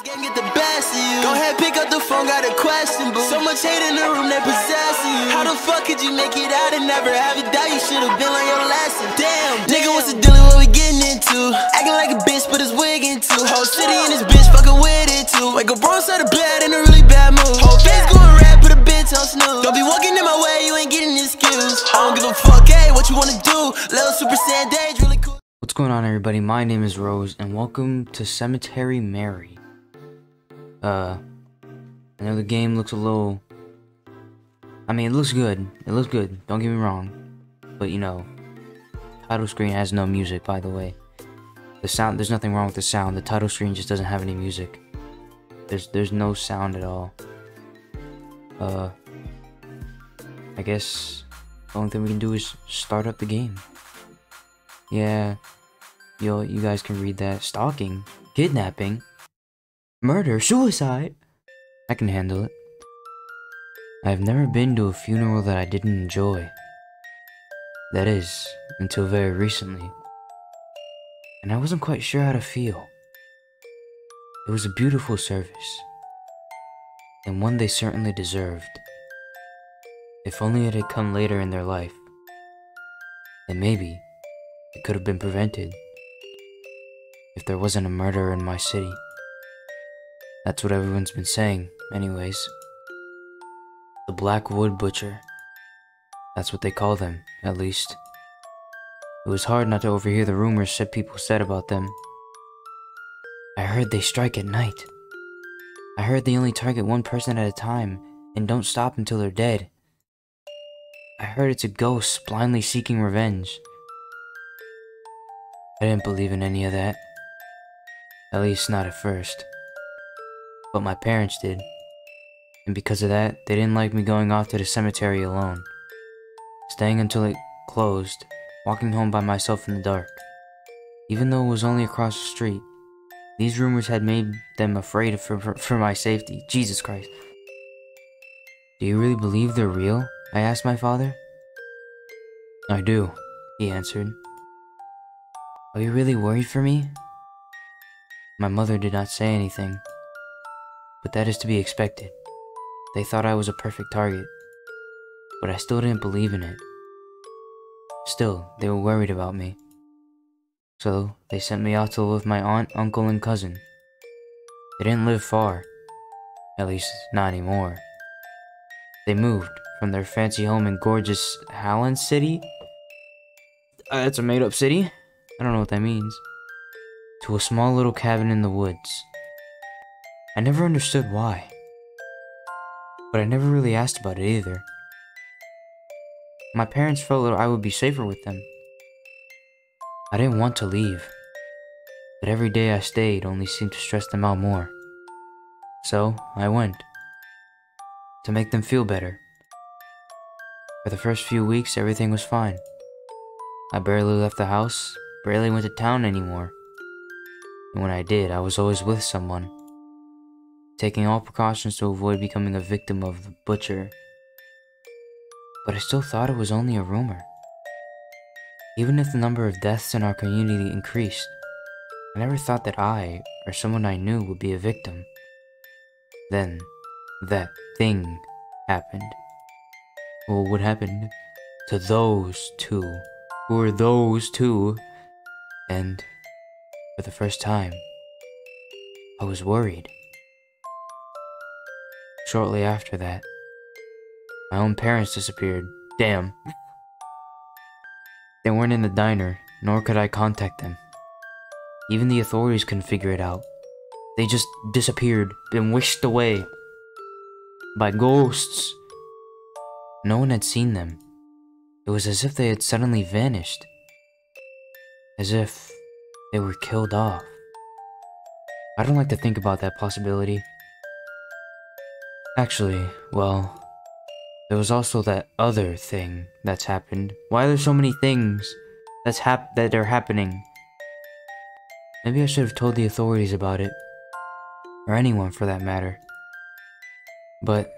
Game get the best of you. Go ahead, pick up the phone, got a question, boo. So much hate in the room, they possessing you. How the fuck could you make it out and never have it doubt? You should've been on your lesson. Damn, nigga, what's the deal? What we getting into? Acting like a bitch, but his wig into. Whole city and this bitch fucking with it too. Wake up bronze out of bed in a really bad mood. Whole face going red, put a bitch on snooze. Don't be walking in my way, you ain't getting excuse. I don't give a fuck, hey, what you wanna do? Little Super Saiyan really cool. What's going on, everybody? My name is Rose, and welcome to Cemetery Mary. I know the game looks a little... I mean, it looks good. It looks good, don't get me wrong. But, you know, title screen has no music, by the way. The sound, there's nothing wrong with the sound. The title screen just doesn't have any music. There's no sound at all. I guess the only thing we can do is start up the game. Yeah, you guys can read that. Stalking, kidnapping, murder, suicide. I can handle it. I have never been to a funeral that I didn't enjoy. That is, until very recently. And I wasn't quite sure how to feel. It was a beautiful service, and one they certainly deserved. If only it had come later in their life, then maybe it could have been prevented. If there wasn't a murderer in my city. That's what everyone's been saying, anyways. The Blackwood Butcher. That's what they call them, at least. It was hard not to overhear the rumors people said about them. I heard they strike at night. I heard they only target one person at a time and don't stop until they're dead. I heard it's a ghost blindly seeking revenge. I didn't believe in any of that. At least not at first. But my parents did. And because of that, they didn't like me going off to the cemetery alone. Staying until it closed, walking home by myself in the dark. Even though it was only across the street, these rumors had made them afraid for my safety. Jesus Christ. Do you really believe they're real? I asked my father. I do, he answered. Are you really worried for me? My mother did not say anything, but that is to be expected. They thought I was a perfect target, but I still didn't believe in it. Still, they were worried about me. So, they sent me out to live with my aunt, uncle, and cousin. They didn't live far. At least, not anymore. They moved from their fancy home in gorgeous Halland City? It's a made-up city? I don't know what that means. To a small little cabin in the woods. I never understood why. But I never really asked about it either. My parents felt that I would be safer with them. I didn't want to leave, but every day I stayed only seemed to stress them out more. So, I went. To make them feel better. For the first few weeks, everything was fine. I barely left the house, barely went to town anymore. And when I did, I was always with someone, taking all precautions to avoid becoming a victim of the butcher. But I still thought it was only a rumor. Even if the number of deaths in our community increased, I never thought that I, or someone I knew, would be a victim. Then, that thing happened. Well, what happened to those two? Who were those two? And, for the first time, I was worried. Shortly after that, my own parents disappeared. Damn. They weren't in the diner, nor could I contact them. Even the authorities couldn't figure it out. They just disappeared, been whisked away by ghosts. No one had seen them. It was as if they had suddenly vanished. As if they were killed off. I don't like to think about that possibility. Actually, well, there was also that other thing that's happened. Why are there so many things that are happening? Maybe I should have told the authorities about it. Or anyone for that matter. But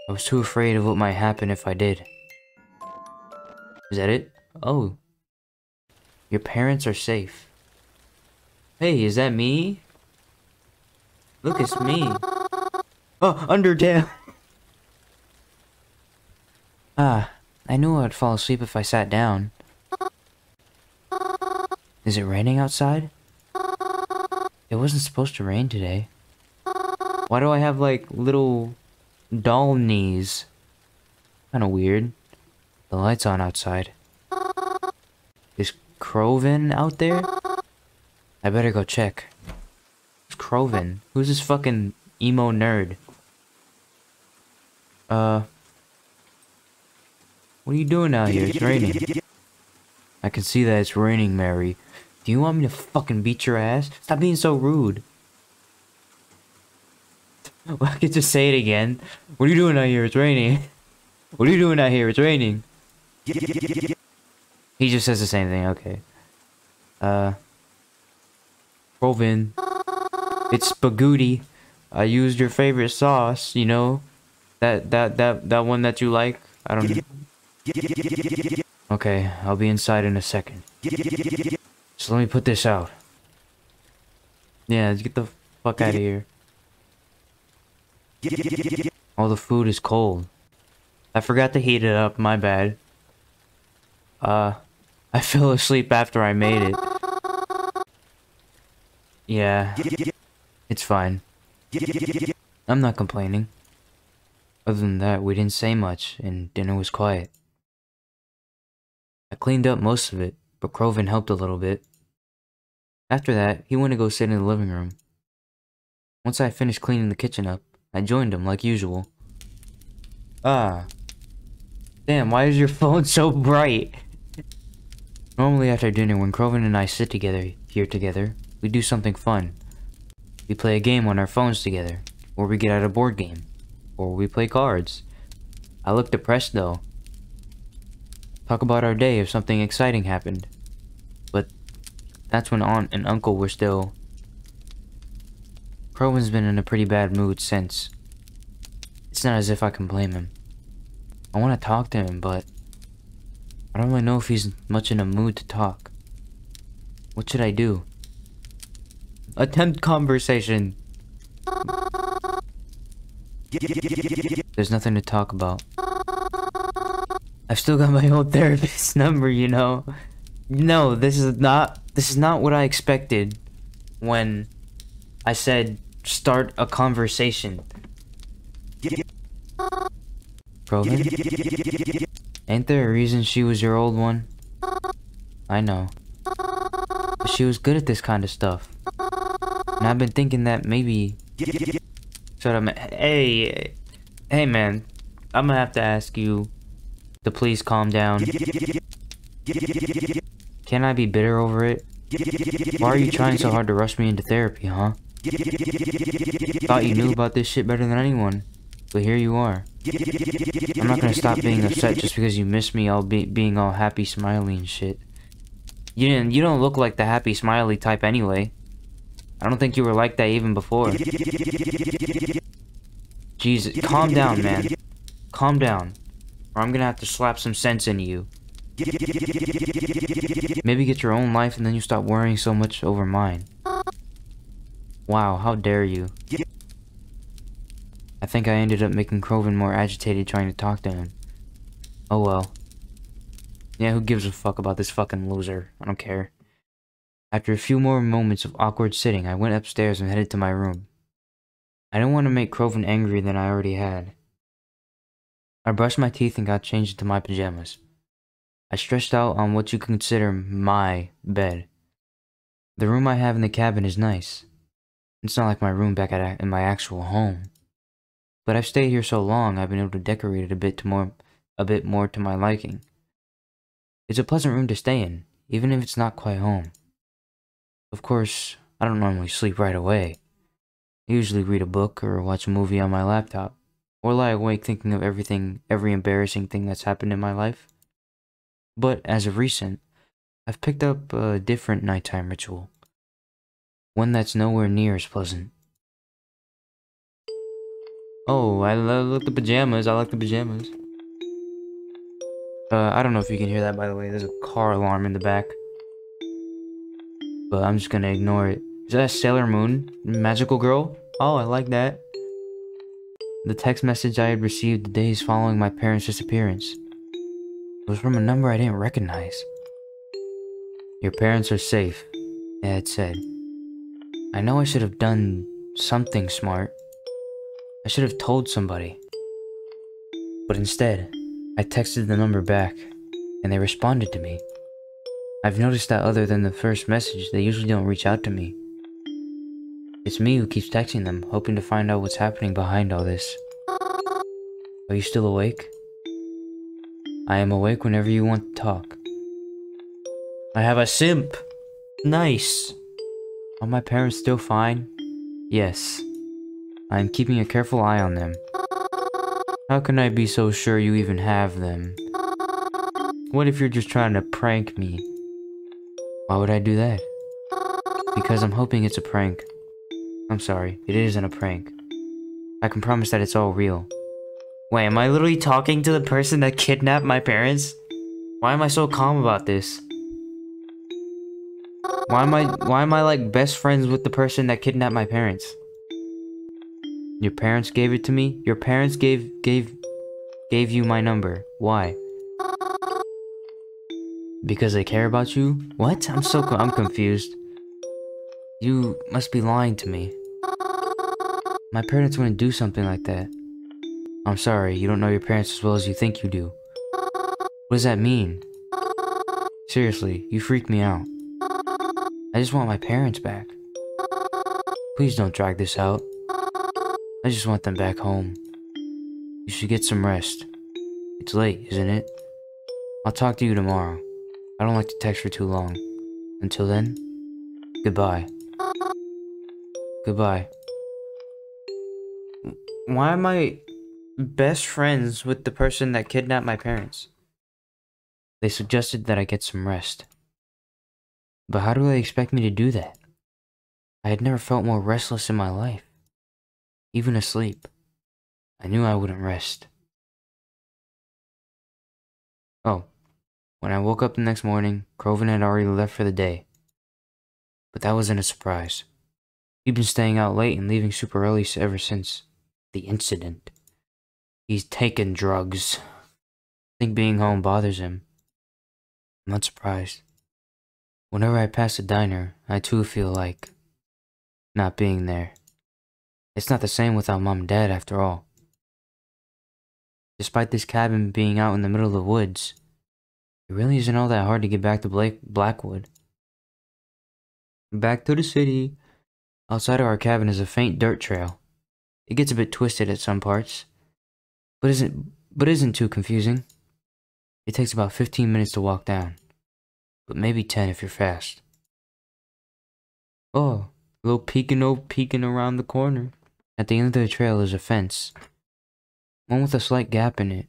I was too afraid of what might happen if I did. Is that it? Oh. Your parents are safe. Hey, is that me? Look, it's me. Oh, Undertale. Ah, I knew I'd fall asleep if I sat down. Is it raining outside? It wasn't supposed to rain today. Why do I have, like, little doll knees? Kinda weird. The light's on outside. Is Kroven out there? I better go check. Who's Kroven? Who's this fucking emo nerd? What are you doing out here? It's raining. I can see that it's raining, Mary. Do you want me to fucking beat your ass? Stop being so rude. I could just say it again. What are you doing out here? It's raining. What are you doing out here? It's raining. He just says the same thing. Okay. Kroven. It's spaghetti. I used your favorite sauce. You know, that one that you like. I don't know. Okay, I'll be inside in a second. So let me put this out. Yeah, let's get the fuck out of here. All the food is cold. I forgot to heat it up, my bad. I fell asleep after I made it. Yeah, it's fine. I'm not complaining. Other than that, we didn't say much, and dinner was quiet. I cleaned up most of it, but Kroven helped a little bit. After that, he went to go sit in the living room. Once I finished cleaning the kitchen up, I joined him like usual. Ah. Damn, why is your phone so bright? Normally after dinner, when Kroven and I sit together, we do something fun. We play a game on our phones together, or we get out a board game, or we play cards. I look depressed though. Talk about our day if something exciting happened. But that's when Aunt and Uncle were still... Kroven's been in a pretty bad mood since. It's not as if I can blame him. I want to talk to him, but I don't really know if he's much in a mood to talk. What should I do? Attempt conversation. There's nothing to talk about. I've still got my old therapist's number, you know. No, this is not what I expected when I said start a conversation. Kroven? Ain't there a reason she was your old one? I know. But she was good at this kind of stuff. And I've been thinking that maybe... Shut up, man. Hey man. I'm gonna have to ask you to please calm down. Can I be bitter over it? Why are you trying so hard to rush me into therapy, huh? Thought you knew about this shit better than anyone. But here you are. I'm not gonna stop being upset just because you miss me being all happy, smiley and shit. You don't look like the happy, smiley type anyway. I don't think you were like that even before. Jesus, calm down, man. Calm down. Or I'm gonna have to slap some sense into you. Maybe get your own life and then you stop worrying so much over mine. Wow, how dare you. I think I ended up making Kroven more agitated trying to talk to him. Oh well. Yeah, who gives a fuck about this fucking loser? I don't care. After a few more moments of awkward sitting, I went upstairs and headed to my room. I didn't want to make Kroven angrier than I already had. I brushed my teeth and got changed into my pajamas. I stretched out on what you consider my bed. The room I have in the cabin is nice. It's not like my room back in my actual home. But I've stayed here so long, I've been able to decorate it a bit more to my liking. It's a pleasant room to stay in, even if it's not quite home. Of course, I don't normally sleep right away. I usually read a book or watch a movie on my laptop, or lie awake thinking of every embarrassing thing that's happened in my life. But as of recent, I've picked up a different nighttime ritual. One that's nowhere near as pleasant. Oh, I like the pajamas. I like the pajamas. I don't know if you can hear that, by the way. There's a car alarm in the back. But I'm just gonna ignore it. Is that Sailor Moon? Magical Girl? Oh, I like that. The text message I had received the days following my parents' disappearance was from a number I didn't recognize. Your parents are safe, it had said. I know I should have done something smart. I should have told somebody. But instead, I texted the number back, and they responded to me. I've noticed that other than the first message, they usually don't reach out to me. It's me who keeps texting them, hoping to find out what's happening behind all this. Are you still awake? I am awake whenever you want to talk. I have a simp! Nice! Are my parents still fine? Yes. I am keeping a careful eye on them. How can I be so sure you even have them? What if you're just trying to prank me? Why would I do that? Because I'm hoping it's a prank. I'm sorry, it isn't a prank. I can promise that it's all real. Wait, am I literally talking to the person that kidnapped my parents? Why am I so calm about this? Why am I like best friends with the person that kidnapped my parents? Your parents gave it to me? Your parents gave you my number. Why? Because they care about you? What? I'm confused. You must be lying to me. My parents wouldn't do something like that. I'm sorry, you don't know your parents as well as you think you do. What does that mean? Seriously, you freak me out. I just want my parents back. Please don't drag this out. I just want them back home. You should get some rest. It's late, isn't it? I'll talk to you tomorrow. I don't like to text for too long. Until then, goodbye. Goodbye. Why am I best friends with the person that kidnapped my parents? They suggested that I get some rest. But how do they expect me to do that? I had never felt more restless in my life. Even asleep, I knew I wouldn't rest. Oh, when I woke up the next morning, Kroven had already left for the day. But that wasn't a surprise. He'd been staying out late and leaving super early ever since the incident. He's taken drugs. I think being home bothers him. I'm not surprised. Whenever I pass a diner, I too feel like not being there. It's not the same without Mom and Dad after all. Despite this cabin being out in the middle of the woods, it really isn't all that hard to get back to Blackwood. Back to the city. Outside of our cabin is a faint dirt trail. It gets a bit twisted at some parts, but isn't too confusing. It takes about 15 minutes to walk down, but maybe 10 if you're fast. Oh, a little peeking around the corner. At the end of the trail is a fence, one with a slight gap in it.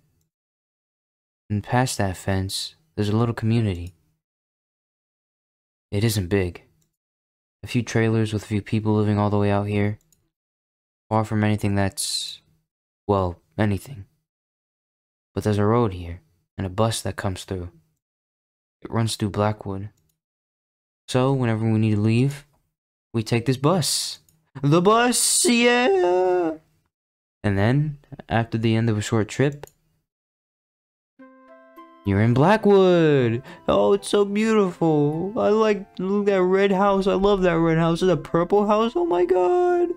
And past that fence, there's a little community. It isn't big. A few trailers with a few people living all the way out here. Far from anything that's, well, anything. But there's a road here, and a bus that comes through. It runs through Blackwood. So, whenever we need to leave, we take this bus. The bus, yeah! And then, after the end of a short trip, you're in Blackwood! Oh, it's so beautiful! Look at that red house, I love that red house. It's a purple house, oh my god!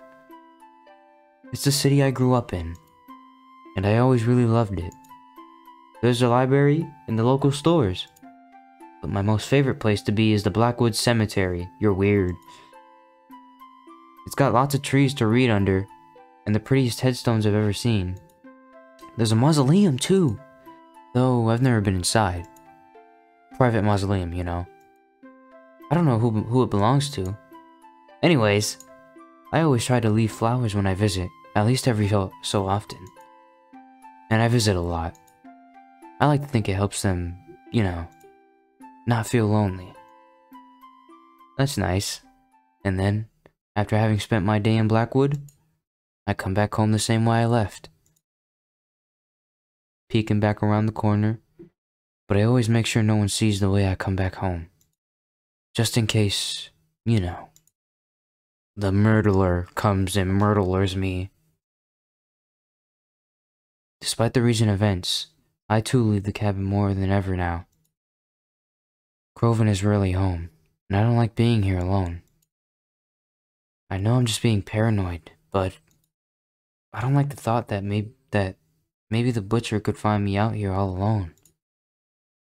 It's the city I grew up in, and I always really loved it. There's a library and the local stores. But my most favorite place to be is the Blackwood Cemetery. You're weird. It's got lots of trees to read under, and the prettiest headstones I've ever seen. There's a mausoleum too, though I've never been inside. Private mausoleum, you know. I don't know who it belongs to. Anyways, I always try to leave flowers when I visit, at least every so often. And I visit a lot. I like to think it helps them, you know, not feel lonely. That's nice. And then, after having spent my day in Blackwood, I come back home the same way I left. Peeking back around the corner, but I always make sure no one sees the way I come back home. Just in case, you know. The murderer comes and murderers me. Despite the recent events, I too leave the cabin more than ever now. Groven is rarely home, and I don't like being here alone. I know I'm just being paranoid, but I don't like the thought that maybe the butcher could find me out here all alone.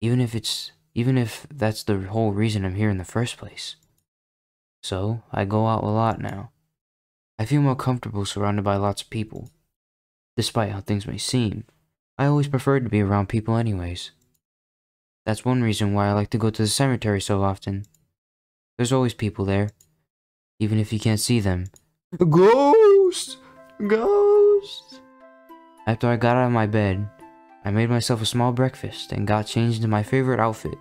Even if that's the whole reason I'm here in the first place. So, I go out a lot now. I feel more comfortable surrounded by lots of people. Despite how things may seem, I always preferred to be around people anyways. That's one reason why I like to go to the cemetery so often. There's always people there, even if you can't see them. Ghosts! Ghosts! After I got out of my bed, I made myself a small breakfast and got changed into my favorite outfit.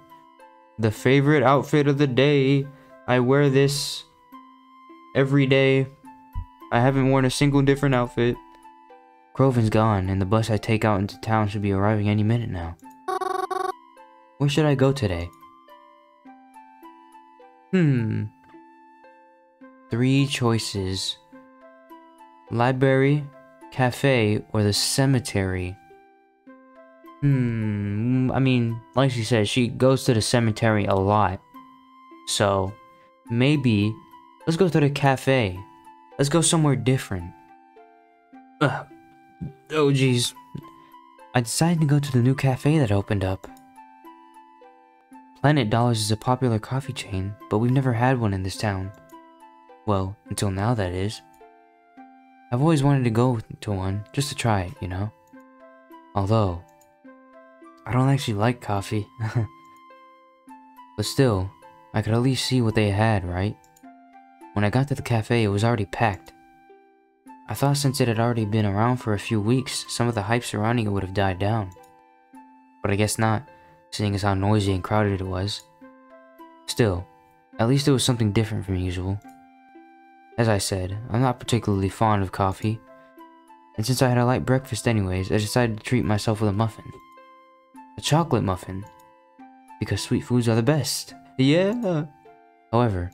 The favorite outfit of the day. I wear this every day. I haven't worn a single different outfit. Groven's gone, and the bus I take out into town should be arriving any minute now. Where should I go today? 3 choices. Library, cafe, or the cemetery? I mean, like she said, she goes to the cemetery a lot. So, maybe, let's go to the cafe. Let's go somewhere different. Oh jeez. I decided to go to the new cafe that opened up. Planet Dollars is a popular coffee chain, but we've never had one in this town. Well, until now that is. I've always wanted to go to one, just to try it, you know? Although, I don't actually like coffee. But still, I could at least see what they had, right? When I got to the cafe, it was already packed. I thought since it had already been around for a few weeks, some of the hype surrounding it would have died down. But I guess not, seeing as how noisy and crowded it was. Still, at least it was something different from usual. As I said, I'm not particularly fond of coffee, and since I had a light breakfast anyways, I decided to treat myself with a muffin. A chocolate muffin. Because sweet foods are the best. Yeah! However,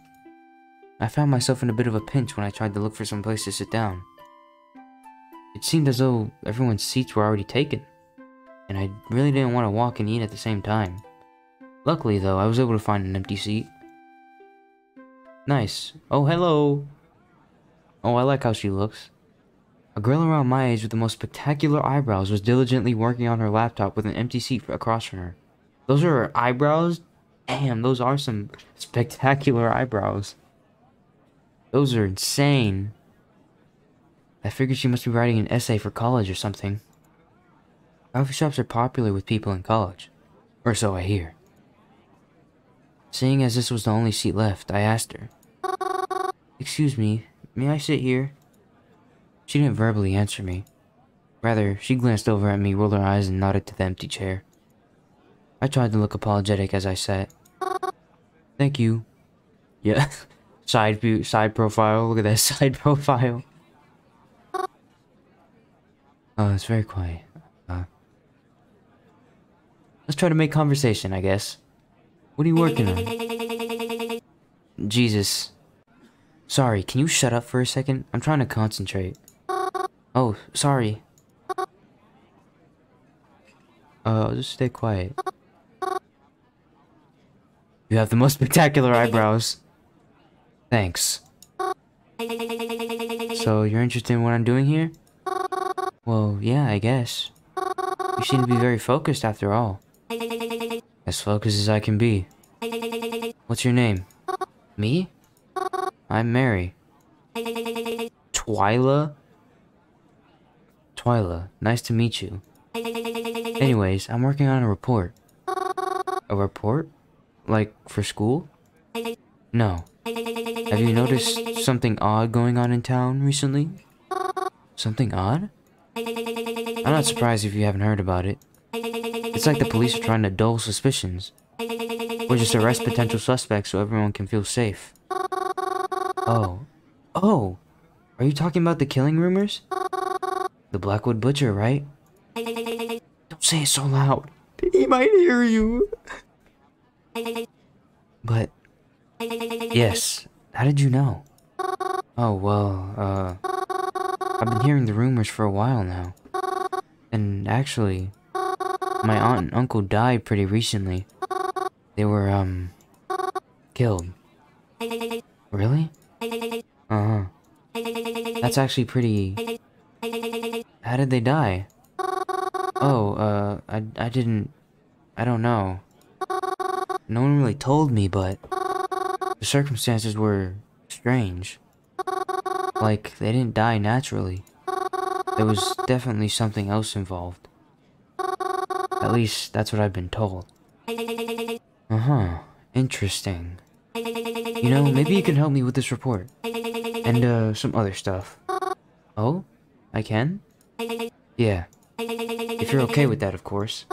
I found myself in a bit of a pinch when I tried to look for some place to sit down. It seemed as though everyone's seats were already taken, and I really didn't want to walk and eat at the same time. Luckily though, I was able to find an empty seat. Nice. Oh, hello! Oh, I like how she looks. A girl around my age with the most spectacular eyebrows was diligently working on her laptop with an empty seat across from her. Those are her eyebrows? Damn, those are some spectacular eyebrows. Those are insane. I figured she must be writing an essay for college or something. Coffee shops are popular with people in college. Or so I hear. Seeing as this was the only seat left, I asked her. Excuse me, may I sit here? She didn't verbally answer me. Rather, she glanced over at me, rolled her eyes, and nodded to the empty chair. I tried to look apologetic as I sat. Thank you. Yeah. Side view, side profile. Look at that side profile. Oh, it's very quiet. Let's try to make conversation, I guess. What are you working on? Jesus. Sorry, can you shut up for a second? I'm trying to concentrate. Oh, sorry. I'll just stay quiet. You have the most spectacular eyebrows. Thanks. So, you're interested in what I'm doing here? Well, yeah, I guess. You seem to be very focused after all. As focused as I can be. What's your name? Me? I'm Mary. Twyla? Twyla, nice to meet you. Anyways, I'm working on a report. A report? Like, for school? No. Have you noticed something odd going on in town recently? Something odd? I'm not surprised if you haven't heard about it. It's like the police are trying to dull suspicions. Or just arrest potential suspects so everyone can feel safe. Oh. Oh! Are you talking about the killing rumors? The Blackwood Butcher, right? Don't say it so loud. He might hear you. But... yes. How did you know? Oh, well, I've been hearing the rumors for a while now. And actually, my aunt and uncle died pretty recently. They were, killed. Really? Uh-huh. That's actually pretty... How did they die? Oh, I don't know. No one really told me, but the circumstances were strange. Like, they didn't die naturally. There was definitely something else involved. At least, that's what I've been told. Uh-huh. Interesting. You know, maybe you can help me with this report. And, some other stuff. Oh? I can? Yeah. If you're okay with that, of course.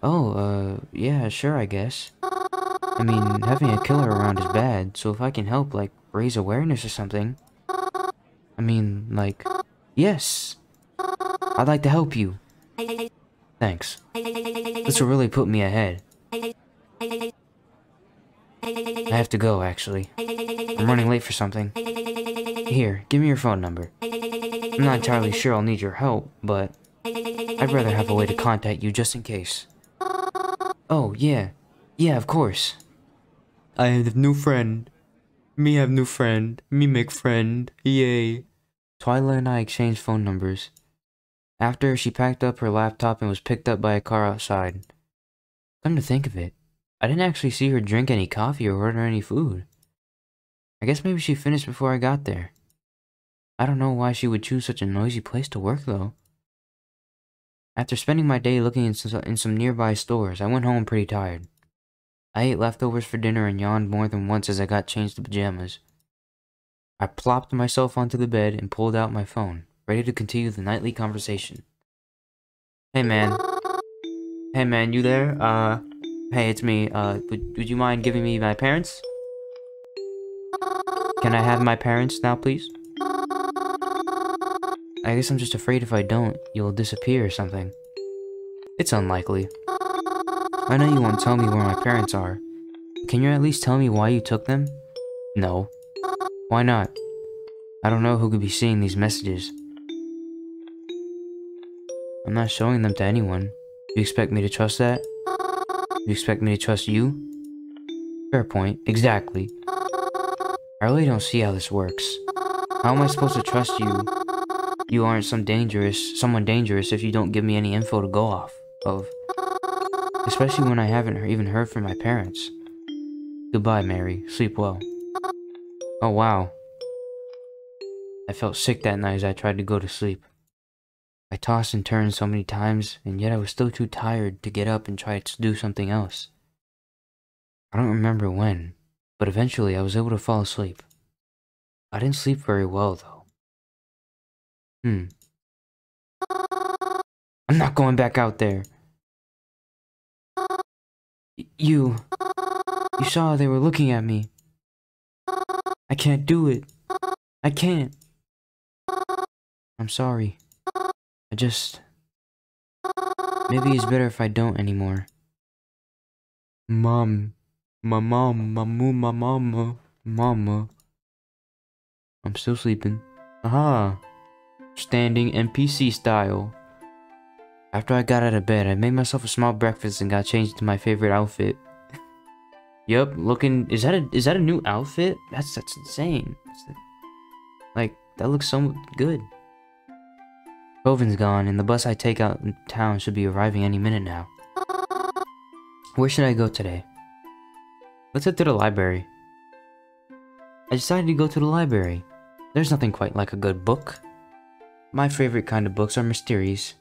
Oh, yeah, sure, I guess. I mean, having a killer around is bad, so if I can help, like, raise awareness or something... I mean, like... Yes! I'd like to help you. Thanks. This will really put me ahead. I have to go, actually. I'm running late for something. Here, give me your phone number. I'm not entirely sure I'll need your help, but... I'd rather have a way to contact you just in case. Oh, yeah. Yeah, of course. I have new friend. Me have new friend. Me make friend. Yay. Twyla and I exchanged phone numbers. After, she packed up her laptop and was picked up by a car outside. Come to think of it, I didn't actually see her drink any coffee or order any food. I guess maybe she finished before I got there. I don't know why she would choose such a noisy place to work, though. After spending my day looking in some nearby stores, I went home pretty tired. I ate leftovers for dinner and yawned more than once as I got changed to pajamas. I plopped myself onto the bed and pulled out my phone, ready to continue the nightly conversation. Hey man, you there? Hey, it's me. Would you mind giving me my parents? Can I have my parents now, please? I guess I'm just afraid if I don't, you'll disappear or something. It's unlikely. I know you won't tell me where my parents are. Can you at least tell me why you took them? No. Why not? I don't know who could be seeing these messages. I'm not showing them to anyone. You expect me to trust that? You expect me to trust you? Fair point. Exactly. I really don't see how this works. How am I supposed to trust you? You aren't someone dangerous if you don't give me any info to go off of. Especially when I haven't even heard from my parents. Goodbye, Mary. Sleep well. Oh, wow. I felt sick that night as I tried to go to sleep. I tossed and turned so many times, and yet I was still too tired to get up and try to do something else. I don't remember when, but eventually I was able to fall asleep. I didn't sleep very well, though. I'm not going back out there. You saw they were looking at me. I can't do it. I can't. I'm sorry. Maybe it's better if I don't anymore. Mama. I'm still sleeping. Aha. Standing NPC style. After I got out of bed, I made myself a small breakfast and got changed to my favorite outfit. Yup, looking... Is that a new outfit? That's insane. Like, that looks so good. Coven's gone, and the bus I take out in town should be arriving any minute now. Where should I go today? Let's head to the library. I decided to go to the library. There's nothing quite like a good book. My favorite kind of books are mysteries.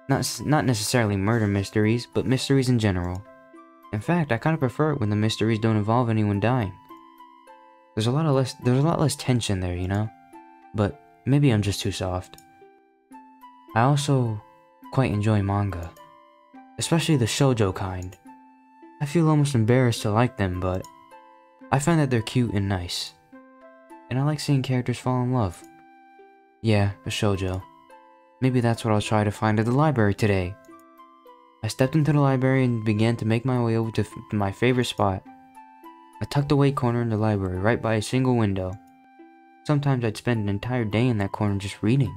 Not necessarily murder mysteries, but mysteries in general. In fact, I kind of prefer it when the mysteries don't involve anyone dying. There's a lot less tension there, you know? But maybe I'm just too soft. I also quite enjoy manga, especially the shoujo kind. I feel almost embarrassed to like them, but I find that they're cute and nice. And I like seeing characters fall in love. Yeah, a shoujo. Maybe that's what I'll try to find at the library today. I stepped into the library and began to make my way over to my favorite spot. A tucked away corner in the library, right by a single window. Sometimes I'd spend an entire day in that corner just reading.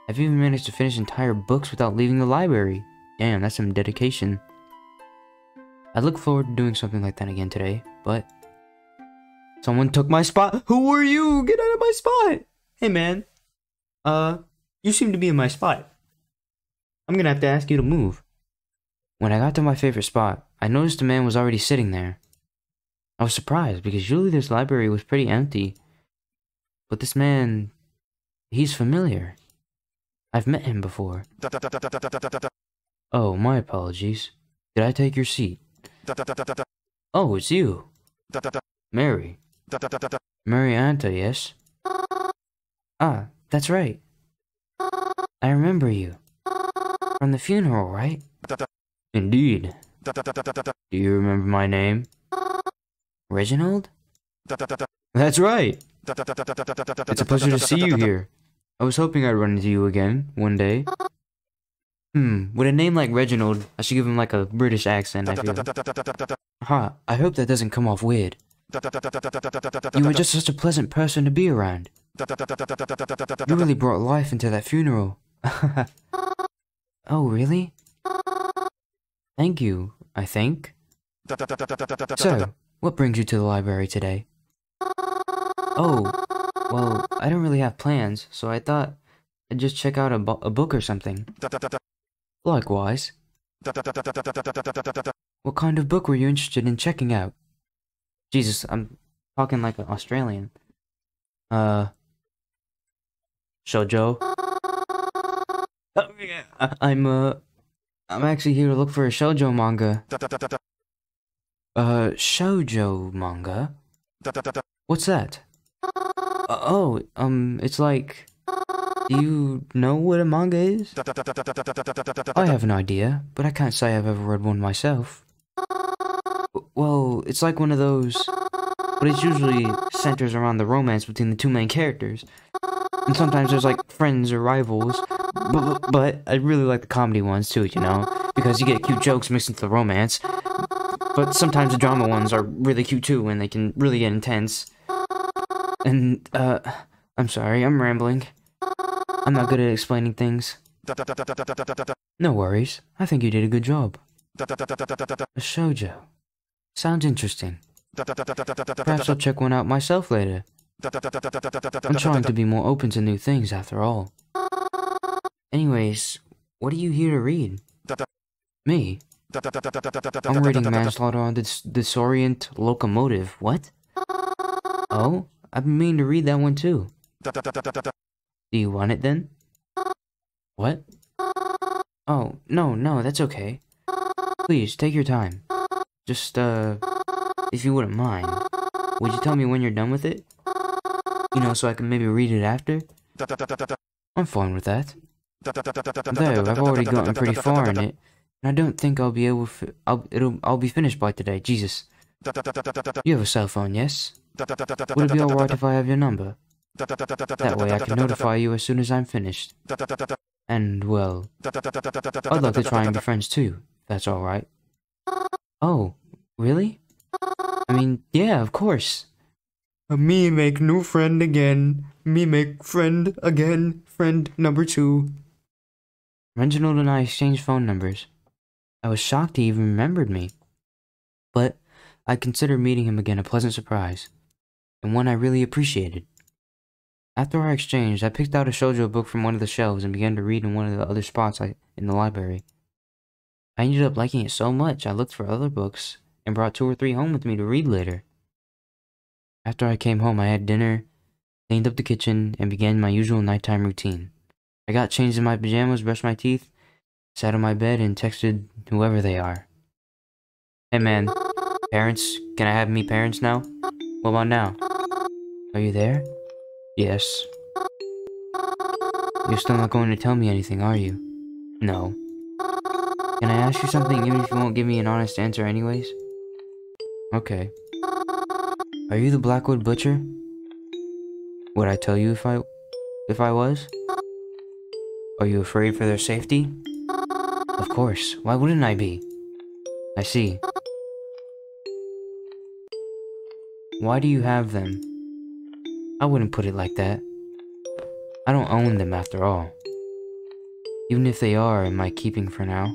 I've even managed to finish entire books without leaving the library. Damn, that's some dedication. I look forward to doing something like that again today, but... Someone took my spot! Who are you? Get out of my spot! Hey man. You seem to be in my spot. I'm gonna have to ask you to move. When I got to my favorite spot, I noticed a man was already sitting there. I was surprised because usually this library was pretty empty. But this man... he's familiar. I've met him before. Oh, my apologies. Did I take your seat? Oh, it's you. Mary. Marianta, yes? Ah, that's right. I remember you. From the funeral, right? Indeed. Do you remember my name? Reginald? That's right. It's a pleasure to see you here. I was hoping I'd run into you again, one day. With a name like Reginald, I should give him like a British accent, I feel. I hope that doesn't come off weird. You were just such a pleasant person to be around. You really brought life into that funeral. Oh, really? Thank you, I think. So, what brings you to the library today? Oh, well, I don't really have plans, so I thought I'd just check out a book or something. Likewise. What kind of book were you interested in checking out? Jesus, I'm talking like an Australian. Shoujo? I'm actually here to look for a shoujo manga. Shoujo manga? What's that? It's like... Do you know what a manga is? I have an idea, but I can't say I've ever read one myself. Well, it's like one of those... But it usually centers around the romance between the two main characters. And sometimes there's like friends or rivals. But I really like the comedy ones too, you know? Because you get cute jokes mixed into the romance. But sometimes the drama ones are really cute too, and they can really get intense. And, I'm sorry, I'm rambling. I'm not good at explaining things. No worries, I think you did a good job. A shoujo. Sounds interesting. Perhaps I'll check one out myself later. I'm trying to be more open to new things after all. Anyways, what are you here to read? Me? I'm reading Manslaughter on the Disorient Locomotive. What? Oh, I've been meaning to read that one too. Do you want it then? What? Oh, no, that's okay. Please, take your time. Just, if you wouldn't mind, would you tell me when you're done with it? You know, so I can maybe read it after? I'm fine with that. Though, I've already gotten pretty far in it, and I don't think I'll be able to... I'll be finished by today, Jesus. You have a cell phone, yes? Would it be alright if I have your number? That way I can notify you as soon as I'm finished. And, well, I'd like to try and be friends too, if that's alright. Oh, really? I mean, yeah, of course. Me make new friend again. Me make friend again. Friend number 2. Reginald and I exchanged phone numbers. I was shocked he even remembered me. But I considered meeting him again a pleasant surprise, and one I really appreciated. After our exchange, I picked out a shoujo book from one of the shelves and began to read in one of the other spots in the library. I ended up liking it so much I looked for other books and brought 2 or 3 home with me to read later. After I came home, I had dinner, cleaned up the kitchen, and began my usual nighttime routine. I got changed in my pajamas, brushed my teeth, sat on my bed, and texted whoever they are. Hey man, parents, can I have me parents now? What about now? Are you there? Yes. You're still not going to tell me anything, are you? No. Can I ask you something even if you won't give me an honest answer anyways? Okay. Are you the Blackwood Butcher? Would I tell you if I was? Are you afraid for their safety? Of course, why wouldn't I be? I see. Why do you have them? I wouldn't put it like that. I don't own them after all. Even if they are in my keeping for now.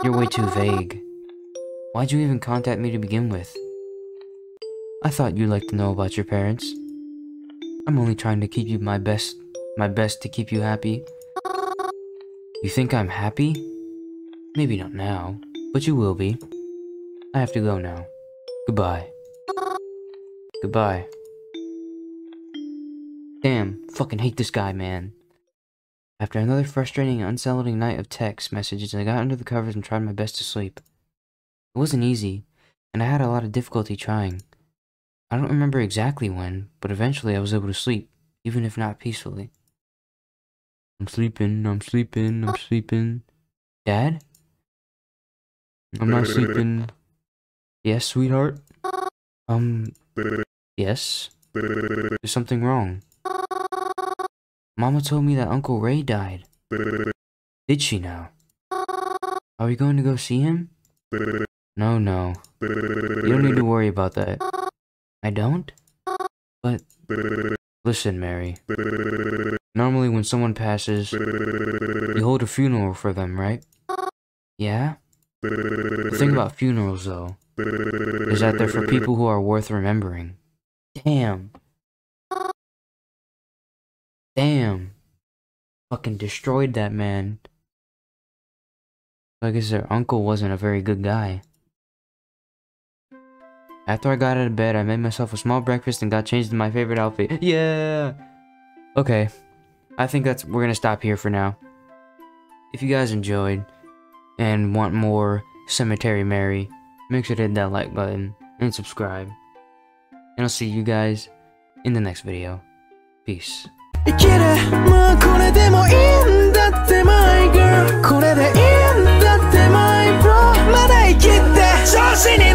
You're way too vague. Why'd you even contact me to begin with? I thought you'd like to know about your parents. I'm only trying to keep you my best to keep you happy. You think I'm happy? Maybe not now, but you will be. I have to go now. Goodbye. Goodbye. Damn, fucking hate this guy, man. After another frustrating and unsettling night of text messages, I got under the covers and tried my best to sleep. It wasn't easy, and I had a lot of difficulty trying. I don't remember exactly when, but eventually I was able to sleep, even if not peacefully. I'm sleeping. Dad? I'm not sleeping. Yes, sweetheart? Yes? There's something wrong. Mama told me that Uncle Ray died. Did she now? Are we going to go see him? No. You don't need to worry about that. I don't? But... Listen, Mary. Normally when someone passes, you hold a funeral for them, right? Yeah? The thing about funerals, though, is that they're for people who are worth remembering. Damn. Fucking destroyed that man. I guess their uncle wasn't a very good guy. After I got out of bed, I made myself a small breakfast and got changed in my favorite outfit. Yeah! Okay. I think we're gonna stop here for now. If you guys enjoyed and want more Cemetery Mary, make sure to hit that like button and subscribe. And I'll see you guys in the next video. Peace. 生きるもうこれでもいいんだって my girl これでいいんだって my bro まだ生きて調子に